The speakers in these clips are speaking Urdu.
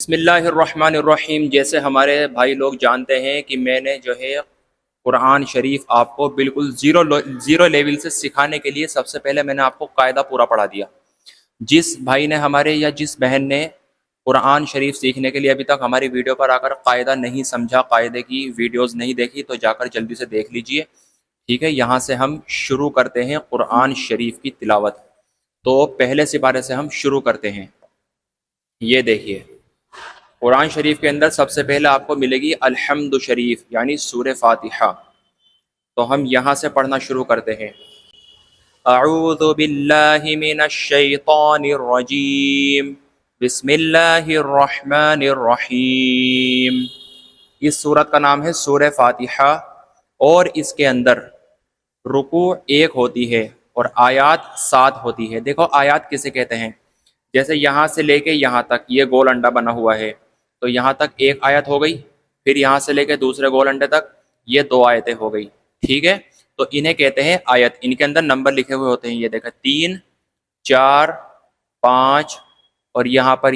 بسم اللہ الرحمن الرحیم۔ جیسے ہمارے بھائی لوگ جانتے ہیں کہ میں نے جو ہے قرآن شریف آپ کو بالکل زیرو لیول سے سکھانے کے لیے سب سے پہلے میں نے آپ کو قاعدہ پورا پڑھا دیا۔ جس بھائی نے ہمارے یا جس بہن نے قرآن شریف سیکھنے کے لیے ابھی تک ہماری ویڈیو پر آ کر قاعدہ نہیں سمجھا، قاعدے کی ویڈیوز نہیں دیکھی، تو جا کر جلدی سے دیکھ لیجئے، ٹھیک ہے۔ یہاں سے ہم شروع کرتے ہیں قرآن شریف کی تلاوت۔ تو پہلے سپارے سے ہم شروع کرتے ہیں۔ یہ دیکھیے قرآن شریف کے اندر سب سے پہلے آپ کو ملے گی الحمد شریف، یعنی سورہ فاتحہ۔ تو ہم یہاں سے پڑھنا شروع کرتے ہیں۔ اعوذ باللہ من الشیطان الرجیم، بسم اللہ الرحمن الرحیم۔ اس سورت کا نام ہے سورہ فاتحہ، اور اس کے اندر رکوع 1 ہوتی ہے اور آیات 7 ہوتی ہے۔ دیکھو آیات کسے کہتے ہیں؟ جیسے یہاں سے لے کے یہاں تک یہ گول انڈا بنا ہوا ہے، تو یہاں تک 1 آیت ہو گئی، پھر یہاں سے لے کے دوسرے گول انڈے تک یہ 2 آیتیں ہو گئی، ٹھیک ہے۔ تو انہیں کہتے ہیں آیت۔ ان کے اندر نمبر لکھے ہوئے ہوتے ہیں، یہ دیکھیں 3 4 5، اور یہاں پر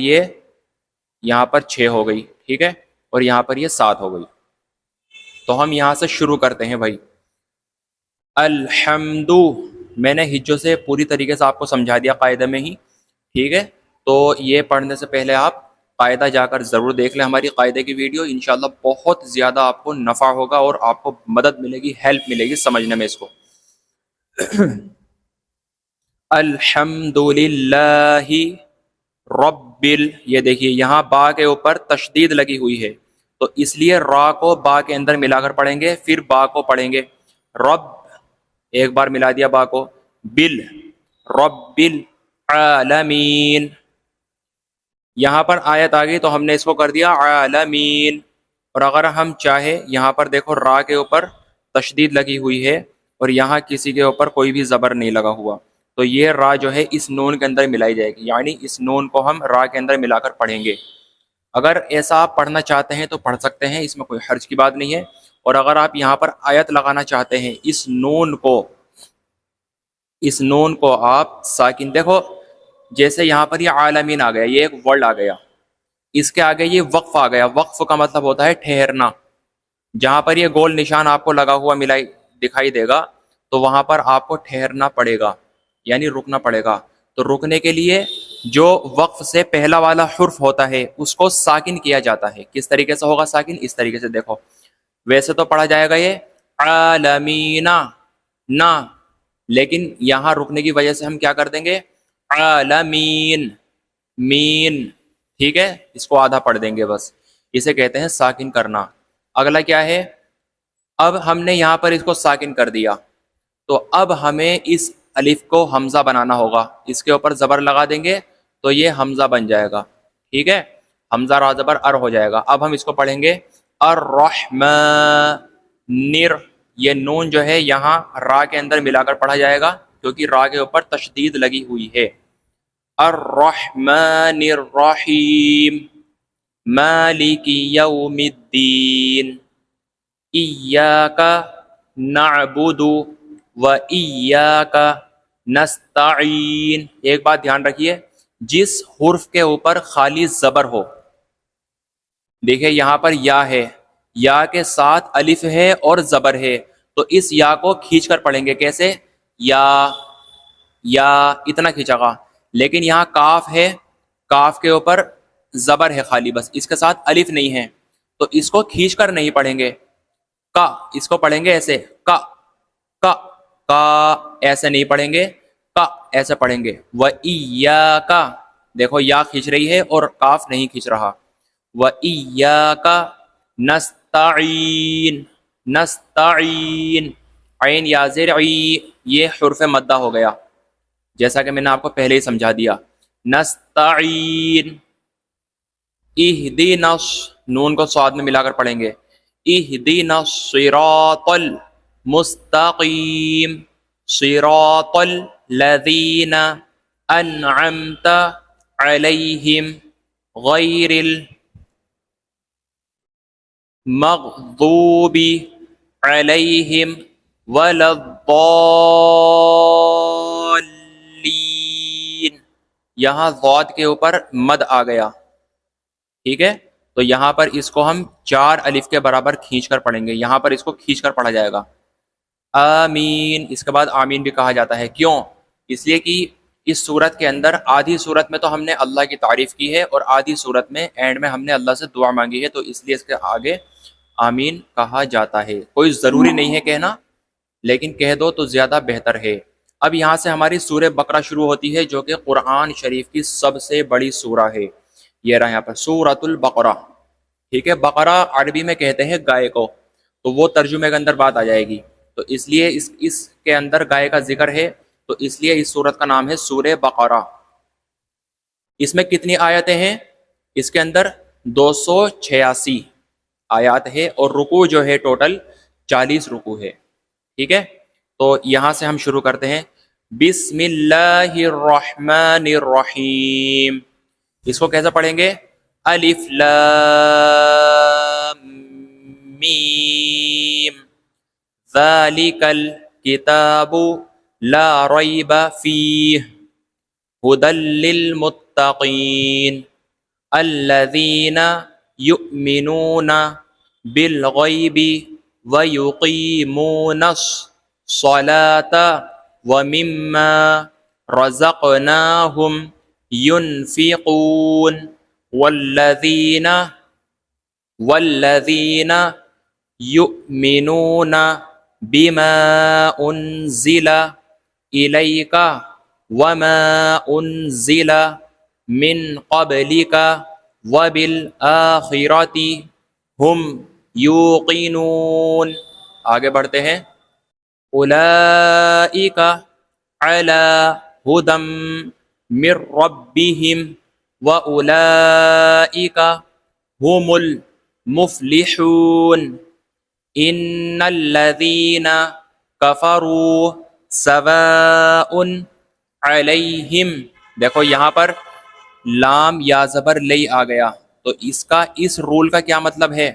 6 ہو گئی، ٹھیک ہے، اور یہاں پر یہ 7 ہو گئی۔ تو ہم یہاں سے شروع کرتے ہیں بھائی۔ الحمد، میں نے ہجوں سے پوری طریقے سے آپ کو سمجھا دیا قاعدے میں ہی، ٹھیک ہے۔ تو یہ پڑھنے سے پہلے آپ قاعدہ جا کر ضرور دیکھ لیں ہماری قاعدے کی ویڈیو، انشاءاللہ بہت زیادہ آپ کو نفع ہوگا اور آپ کو مدد ملے گی، ہیلپ ملے گی سمجھنے میں اس کو۔ الحمد للہ یہ دیکھیے یہاں با کے اوپر تشدید لگی ہوئی ہے، تو اس لیے را کو با کے اندر ملا کر پڑھیں گے، پھر با کو پڑھیں گے رب، ایک بار ملا دیا با کو، رب العالمین۔ یہاں پر آیت آ گئی تو ہم نے اس کو کر دیا عالمین، اور اگر ہم چاہے یہاں پر دیکھو را کے اوپر تشدید لگی ہوئی ہے اور یہاں کسی کے اوپر کوئی بھی زبر نہیں لگا ہوا، تو یہ را جو ہے اس نون کے اندر ملائی جائے گی، یعنی اس نون کو ہم را کے اندر ملا کر پڑھیں گے۔ اگر ایسا آپ پڑھنا چاہتے ہیں تو پڑھ سکتے ہیں، اس میں کوئی حرج کی بات نہیں ہے۔ اور اگر آپ یہاں پر آیت لگانا چاہتے ہیں، اس نون کو آپ ساکن، دیکھو جیسے یہاں پر یہ عالمین آ گیا، یہ ایک ورڈ آ گیا، اس کے آگے یہ وقف آ گیا۔ وقف کا مطلب ہوتا ہے ٹھہرنا۔ جہاں پر یہ گول نشان آپ کو لگا ہوا دکھائی دے گا، تو وہاں پر آپ کو ٹھہرنا پڑے گا، یعنی رکنا پڑے گا۔ تو رکنے کے لیے جو وقف سے پہلا والا حرف ہوتا ہے اس کو ساکن کیا جاتا ہے۔ کس طریقے سے ہوگا ساکن؟ اس طریقے سے دیکھو، ویسے تو پڑھا جائے گا یہ عالمین نا، لیکن یہاں رکنے کی وجہ سے ہم کیا کر دیں گے؟ عالمین مین، ٹھیک ہے، اس کو آدھا پڑھ دیں گے بس، اسے کہتے ہیں ساکن کرنا۔ اگلا کیا ہے؟ اب ہم نے یہاں پر اس کو ساکن کر دیا، تو اب ہمیں اس الف کو حمزہ بنانا ہوگا، اس کے اوپر زبر لگا دیں گے تو یہ حمزہ بن جائے گا، ٹھیک ہے، حمزہ را زبر ار ہو جائے گا۔ اب ہم اس کو پڑھیں گے الرحمن، یہ نون جو ہے یہاں را کے اندر ملا کر پڑھا جائے گا، کیونکہ را کے اوپر تشدید لگی ہوئی ہے۔ الرحمن الرحیم، مالک یوم الدین، ایاک نعبد و ایاک نستعین۔ ایک بات دھیان رکھیے، جس حرف کے اوپر خالی زبر ہو، دیکھیں یہاں پر یا ہے، یا کے ساتھ الف ہے اور زبر ہے، تو اس یا کو کھینچ کر پڑھیں گے۔ کیسے؟ یا اتنا کھینچا گا، لیکن یہاں کاف ہے، کاف کے اوپر زبر ہے خالی بس، اس کے ساتھ الف نہیں ہے، تو اس کو کھینچ کر نہیں پڑھیں گے۔ کا، اس کو پڑھیں گے ایسے، کا کا کا، ایسے نہیں پڑھیں گے، کا ایسے پڑھیں گے۔ وَإِيَّاكَ، دیکھو یا کھینچ رہی ہے اور کاف نہیں کھینچ رہا۔ وَإِيَّاكَ نَسْتَعِينُ، نستعین، عین یا زیر عی، یہ حرف مدہ ہو گیا، جیسا کہ میں نے آپ کو پہلے ہی سمجھا دیا۔ نستعین، اہدنا، نون کو صاد میں ملا کر پڑھیں گے، اہدنا الصراط المستقیم، صراط الذین انعمت علیہم غیر المغضوب علیہم ولا الضالین۔ یہاں ضاد کے اوپر مد آ گیا، ٹھیک ہے، تو یہاں پر اس کو ہم 4 الف کے برابر کھینچ کر پڑھیں گے، یہاں پر اس کو کھینچ کر پڑھا جائے گا آمین۔ اس کے بعد آمین بھی کہا جاتا ہے، کیوں؟ اس لیے کہ اس صورت کے اندر آدھی صورت میں تو ہم نے اللہ کی تعریف کی ہے اور آدھی صورت میں اینڈ میں ہم نے اللہ سے دعا مانگی ہے، تو اس لیے اس کے آگے آمین کہا جاتا ہے۔ کوئی ضروری نہیں ہے کہنا، لیکن کہہ دو تو زیادہ بہتر ہے۔ اب یہاں سے ہماری سورہ بقرہ شروع ہوتی ہے، جو کہ قرآن شریف کی سب سے بڑی سورہ ہے۔ یہ رہا یہاں پر سورۃ البقرہ، ٹھیک ہے۔ بقرہ عربی میں کہتے ہیں گائے کو، تو وہ ترجمے کے اندر بات آ جائے گی، تو اس لیے اس کے اندر گائے کا ذکر ہے، تو اس لیے اس سورت کا نام ہے سورہ بقرہ۔ اس میں کتنی آیتیں ہیں؟ اس کے اندر 286 آیات ہے، اور رکوع جو ہے ٹوٹل 40 رکوع ہے، ٹھیک ہے۔ تو یہاں سے ہم شروع کرتے ہیں، بسم اللہ الرحمن الرحیم۔ اس کو کیسے پڑھیں گے؟ الف لام میم ذالک الکتاب لا ریب فیہ ھدی للمتقین الذین یؤمنون بالغیب ویقیمون الصلاة ومما رزقناہم ينفقون والذین یؤمنون بما انزل الیک وما انزل من قبلک وبالآخرۃ ہم یوقنون۔ آگے بڑھتے ہیں، اولئک علی ھدی من ربہم وَأُولَئِكَ هُمُ الْمُفْلِحُونَ إِنَّ الَّذِينَ كَفَرُوا سَوَاءٌ عَلَيْهِمْ۔ دیکھو یہاں پر لام یا زبر لئی آ گیا، تو اس رول کا کیا مطلب ہے؟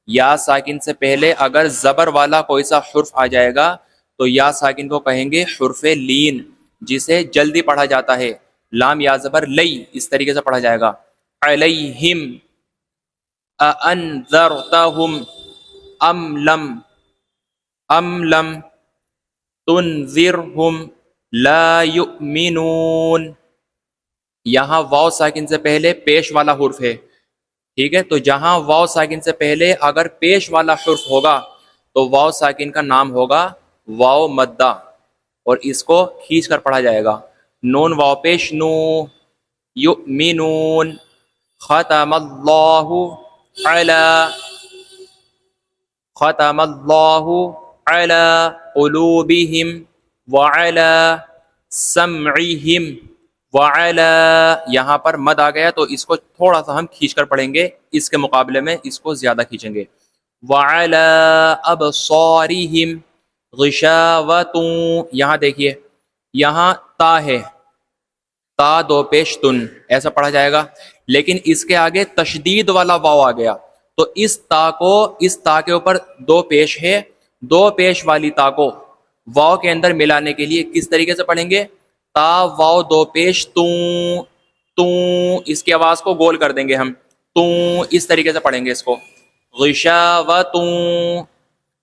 یا ساکن سے پہلے اگر زبر والا کوئی سا حرف آ جائے گا تو یا ساکن کو کہیں گے حرف لین، جسے جلدی پڑھا جاتا ہے۔ لام یا زبر لئی اس طریقے سے پڑھا جائے گا، علیہم اانذرتہم ام لم تنذرہم لا یؤمنون۔ یہاں واو ساکن سے پہلے پیش والا حرف ہے، ٹھیک ہے، تو جہاں واو ساکن سے پہلے اگر پیش والا حرف ہوگا تو واو ساکن کا نام ہوگا واو مدہ، اور اس کو کھینچ کر پڑھا جائے گا، نون واو پیش نو، یؤمنون، ختم اللہ علی قلوبہم وعلی سمعہم وعلی، یہاں پر مد آ گیا تو اس کو تھوڑا سا ہم کھینچ کر پڑھیں گے، اس کے مقابلے میں اس کو زیادہ کھینچیں گے، وعلی ابصارہم غشاوۃ۔ یہاں دیکھیے، یہاں تا ہے، تا دو پیش تن ایسا پڑھا جائے گا، لیکن اس کے آگے تشدید والا واو آ گیا، تو اس تا کے اوپر دو پیش ہے، دو پیش والی تا کو واو کے اندر ملانے کے لیے کس طریقے سے پڑھیں گے؟ تا واو دو پیش تو، اس کی آواز کو گول کر دیں گے ہم، تو اس طریقے سے پڑھیں گے اس کو، غشاوۃ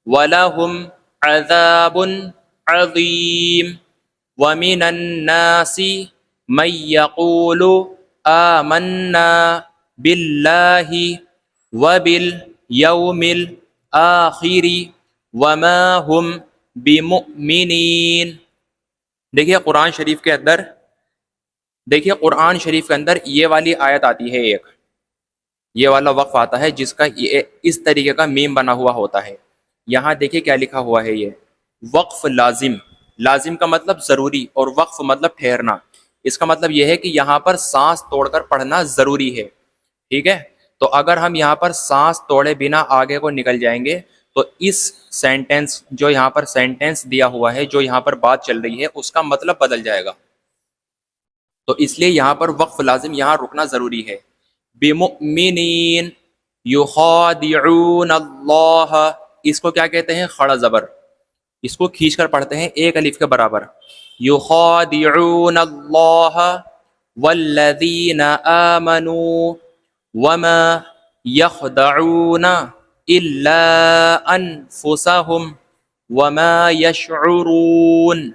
وَلَهُمْ عَذَابٌ عَظِيمٌ وَمِنَ النَّاسِ مَن يَقُولُ آمَنَّا بِاللَّهِ وَبِالْيَوْمِ الْآخِرِ وَمَا هُمْ بِمُؤْمِنِينَ۔ دیکھیے قرآن شریف کے اندر یہ والی آیت آتی ہے، ایک یہ والا وقف آتا ہے جس کا اس طریقے کا میم بنا ہوا ہوتا ہے۔ یہاں دیکھیے کیا لکھا ہوا ہے، یہ وقف لازم، لازم کا مطلب ضروری اور وقف مطلب ٹھہرنا، اس کا مطلب یہ ہے کہ یہاں پر سانس توڑ کر پڑھنا ضروری ہے، ٹھیک ہے۔ تو اگر ہم یہاں پر سانس توڑے بنا آگے کو نکل جائیں گے تو اس سینٹینس جو یہاں پر سینٹینس دیا ہوا ہے، جو یہاں پر بات چل رہی ہے، اس کا مطلب بدل جائے گا، تو اس لیے یہاں پر وقف لازم یہاں رکنا ضروری ہے۔ بِمُؤْمِنِينَ يُخَادِعُونَ اللَّهَ، اس کو کیا کہتے ہیں؟ خڑا زبر، اس کو کھینچ کر پڑھتے ہیں ایک الف کے برابر، يُخَادِعُونَ اللَّهَ وَالَّذِينَ آمَنُوا وما يخدعون إلا أنفسهم وما يشعرون.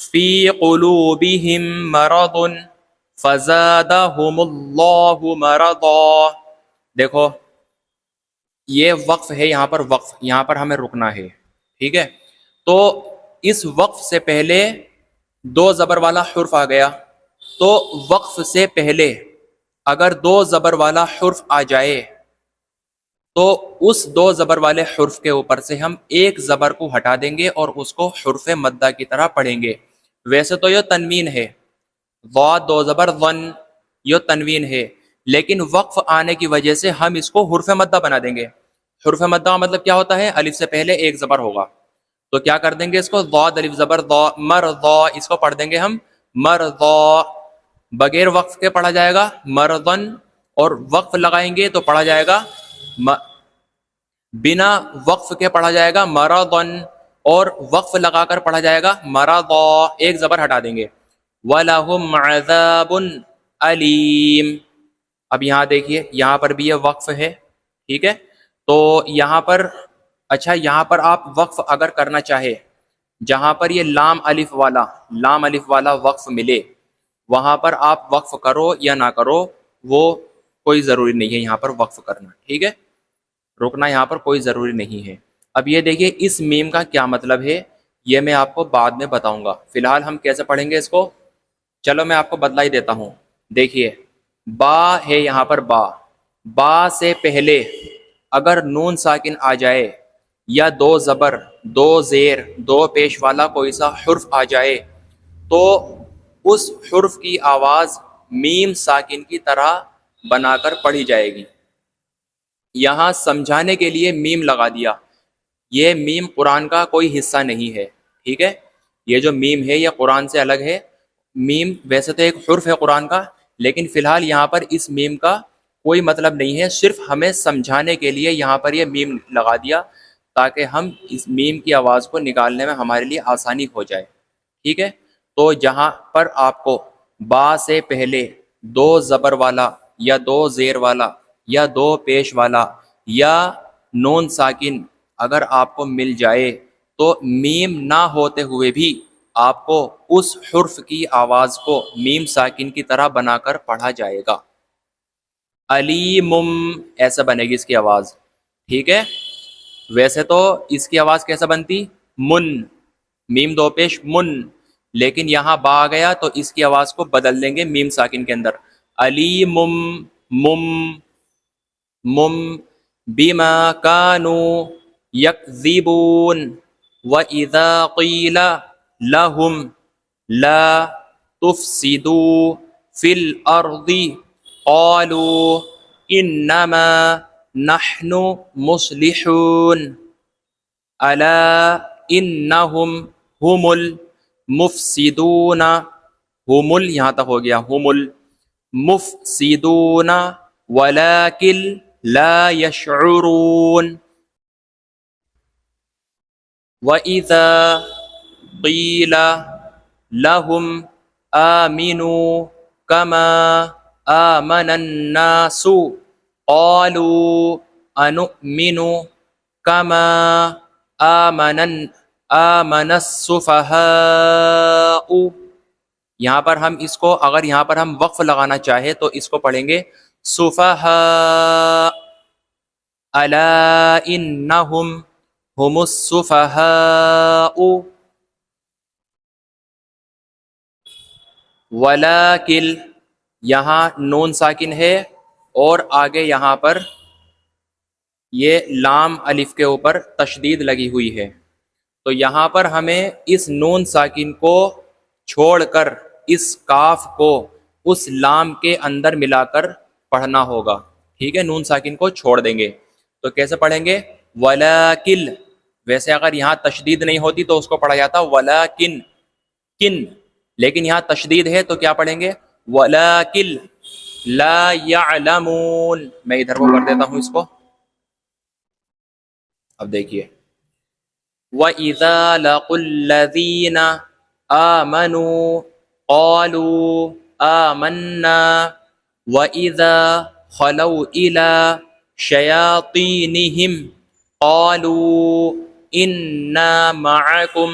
فی قلوبہم مرض فزادہم اللہ مرضا. دیکھو یہ وقف ہے، یہاں پر وقف، یہاں پر ہمیں رکنا ہے، ٹھیک ہے. تو اس وقف سے پہلے دو زبر والا حرف آ گیا، تو وقف سے پہلے اگر دو زبر والا حرف آ جائے تو اس دو زبر والے حرف کے اوپر سے ہم ایک زبر کو ہٹا دیں گے اور اس کو حرف مدہ کی طرح پڑھیں گے. ویسے تو یہ تنوین ہے، ضاد دو زبر ون، یہ تنوین ہے، لیکن وقف آنے کی وجہ سے ہم اس کو حرف مدہ بنا دیں گے. حرف مدہ مطلب کیا ہوتا ہے؟ الف سے پہلے ایک زبر ہوگا، تو کیا کر دیں گے اس کو ضاد الف زبر ضا مرضا، اس کو پڑھ دیں گے ہم مرضا. بغیر وقف کے پڑھا جائے گا مرضن، اور وقف لگائیں گے تو پڑھا جائے گا بنا وقف کے پڑھا جائے گا مرضن، اور وقف لگا کر پڑھا جائے گا مرضا، ایک زبر ہٹا دیں گے. وَلَهُمْ عَذَابٌ عَلِيمٌ. اب یہاں دیکھیے یہاں پر بھی یہ وقف ہے، ٹھیک ہے. تو یہاں پر اچھا، یہاں پر آپ وقف اگر کرنا چاہے، جہاں پر یہ لام الف والا وقف ملے وہاں پر آپ وقف کرو یا نہ کرو، وہ کوئی ضروری نہیں ہے یہاں پر وقف کرنا، ٹھیک ہے. رکنا یہاں پر کوئی ضروری نہیں ہے. اب یہ دیکھیے اس میم کا کیا مطلب ہے، یہ میں آپ کو بعد میں بتاؤں گا. فی الحال ہم کیسے پڑھیں گے اس کو، چلو میں آپ کو بدلا ہی دیتا ہوں. دیکھیے با ہے یہاں پر، با سے پہلے اگر نون ساکن آ جائے یا دو زبر، دو زیر، دو پیش والا کوئی سا حرف آ جائے تو اس حرف کی آواز میم ساکن کی طرح بنا کر پڑھی جائے گی. یہاں سمجھانے کے لیے میم لگا دیا، یہ میم قرآن کا کوئی حصہ نہیں ہے، ٹھیک ہے. یہ جو میم ہے یہ قرآن سے الگ ہے. میم ویسے تو ایک حرف ہے قرآن کا، لیکن فی الحال یہاں پر اس میم کا کوئی مطلب نہیں ہے، صرف ہمیں سمجھانے کے لیے یہاں پر یہ میم لگا دیا تاکہ ہم اس میم کی آواز کو نکالنے میں ہمارے لیے آسانی ہو جائے، ٹھیک ہے. تو جہاں پر آپ کو با سے پہلے دو زبر والا یا دو زیر والا یا دو پیش والا یا نون ساکن اگر آپ کو مل جائے تو میم نہ ہوتے ہوئے بھی آپ کو اس حرف کی آواز کو میم ساکن کی طرح بنا کر پڑھا جائے گا. علیمم ایسا بنے گی اس کی آواز، ٹھیک ہے. ویسے تو اس کی آواز کیسا بنتی؟ من، میم دو پیش من، لیکن یہاں با آ گیا تو اس کی آواز کو بدل دیں گے میم ساکن کے اندر. علیمم مم مم بما كانوا يكذبون وَإِذَا قِيلَ لَهُمْ لَا تُفْسِدُوا فِي الْأَرْضِ قَالُوا إِنَّمَا نَحْنُ مُصْلِحُونَ أَلَا إِنَّهُمْ هُمُ الْمُفْسِدُونَ. ہم یہاں تک ہو گیا، ہم المفسدون ولكن لا يشعرون. وَإِذَا قِيلَ لَهُمْ آمِنُوا كَمَا آمَنَ النَّاسُ قَالُوا أَنُؤْمِنُ كَمَا آمَنَ السُّفَهَاءُ. یہاں پر ہم اس کو اگر یہاں پر ہم وقف لگانا چاہے تو اس کو پڑھیں گے سفہاء. الا انہم ہم السفہاء ولکن، یہاں نون ساکن ہے اور آگے یہاں پر یہ لام الف کے اوپر تشدید لگی ہوئی ہے، تو یہاں پر ہمیں اس نون ساکن کو چھوڑ کر اس کاف کو اس لام کے اندر ملا کر پڑھنا ہوگا، ٹھیک ہے. نون ساکن کو چھوڑ دیں گے تو کیسے پڑھیں گے؟ وَلَكِن. ویسے اگر یہاں تشدید نہیں ہوتی تو اس کو پڑھا جاتا وَلَكِن کن، لیکن یہاں تشدید ہے تو کیا پڑھیں گے؟ وَلَكِن لَا يَعْلَمُونَ. میں ادھر کو کر دیتا ہوں اس کو. اب دیکھیے وَإِذَا لَقُوا الَّذِينَ آمَنُوا قَالُوا آمَنَّا وَإِذَا خَلَوْا إِلَى شَيَاطِينِهِمْ قَالُوا إِنَّا مَعَكُمْ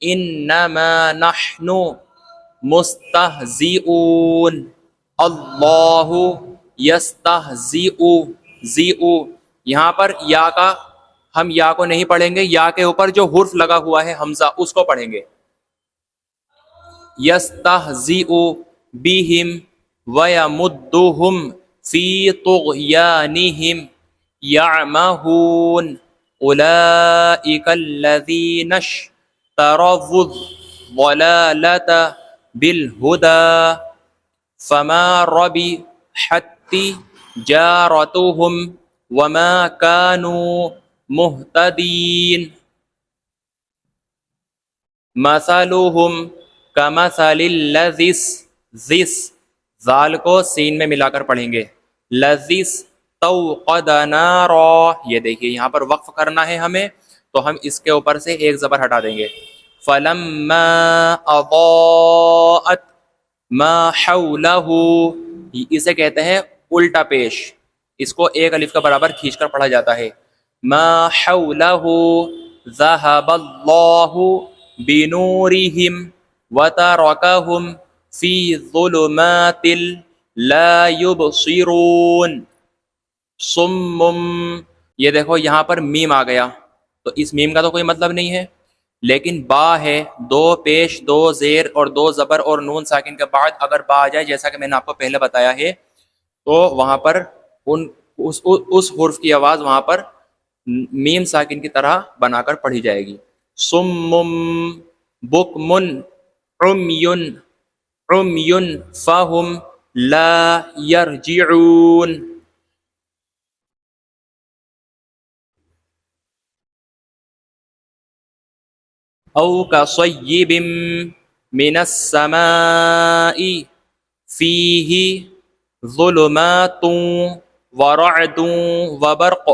إِنَّمَا نَحْنُ مستہزئون اللہ یستہزئ یہاں پر یا کا ہم یا کو نہیں پڑھیں گے، یا کے اوپر جو حرف لگا ہوا ہے حمزہ اس کو پڑھیں گے. یستہزئ بہم ویمدہم فی طغیانہم یعمہون اولئک الذین اشتروا الضلالۃ بالہدی فما ربحت تجارتہم وما كانوا مہتدین مثلہم کمثل الذی ذال کو سین میں ملا کر پڑھیں گے الذی استوقد نارا. یہ دیکھیے یہاں پر وقف کرنا ہے ہمیں تو ہم اس کے اوپر سے ایک زبر ہٹا دیں گے. فلما اضاءت ما حولہ اسے کہتے ہیں الٹا پیش، اس کو ایک الف کا برابر کھینچ کر پڑھا جاتا ہے. ما حولہ ذہب اللہ بنورہم وترکہم فی ظلمات لا یبصرون صم. یہ دیکھو یہاں پر میم آ گیا تو اس میم کا تو کوئی مطلب نہیں ہے، لیکن با ہے، دو پیش دو زیر اور دو زبر اور نون ساکن کے بعد اگر با آ جائے جیسا کہ میں نے آپ کو پہلے بتایا ہے تو وہاں پر اس حرف کی آواز وہاں پر میم ساکن کی طرح بنا کر پڑھی جائے گی. صم بکمن عمی فہم لا یرجعون. او کصیب من السماء فیہ ظلمات ورعد وبرق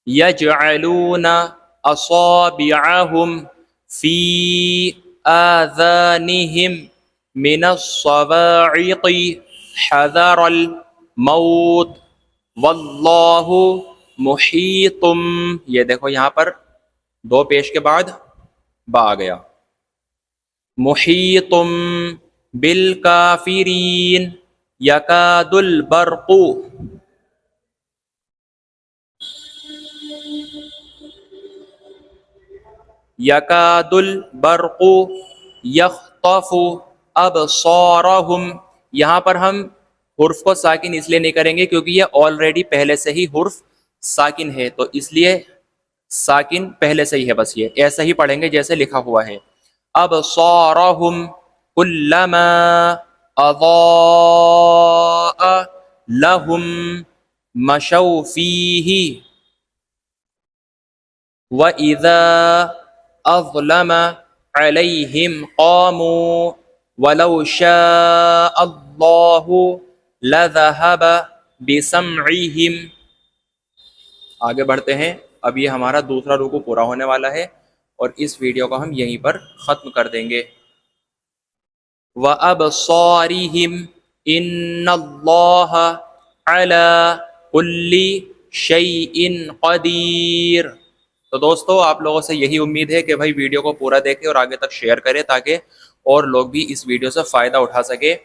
یجعلون اصابعہم فی آذانہم من الصواعق حذر الموت واللہ محیط. یہ دیکھو یہاں پر دو پیش کے بعد با آ گیا. محیط بالکافرین یکاد البرق یکاد البرق یخطف ابصارہم. یہاں پر ہم حرف کو ساکن اس لیے نہیں کریں گے کیونکہ یہ آلریڈی پہلے سے ہی حرف ساکن ہے، تو اس لیے ساکن پہلے سے ہی ہے، بس یہ ایسا ہی پڑھیں گے جیسے لکھا ہوا ہے. ابصارہم کلما اضاء لہم مشوا فیہ وَإِذَا أَظْلَمَ عَلَيْهِمْ قَامُوا وَلَوْ شَاءَ اللَّهُ لَذَهَبَ بِسَمْعِهِمْ. آگے بڑھتے ہیں. اب یہ ہمارا دوسرا رکوع پورا ہونے والا ہے اور اس ویڈیو کو ہم یہیں پر ختم کر دیں گے. وَأَبْصَارِهِمْ إِنَّ اللَّهَ عَلَى كُلِّ شَيْءٍ قَدِيرٌ. تو دوستو آپ لوگوں سے یہی امید ہے کہ بھائی ویڈیو کو پورا دیکھیں اور آگے تک شیئر کریں تاکہ اور لوگ بھی اس ویڈیو سے فائدہ اٹھا سکے.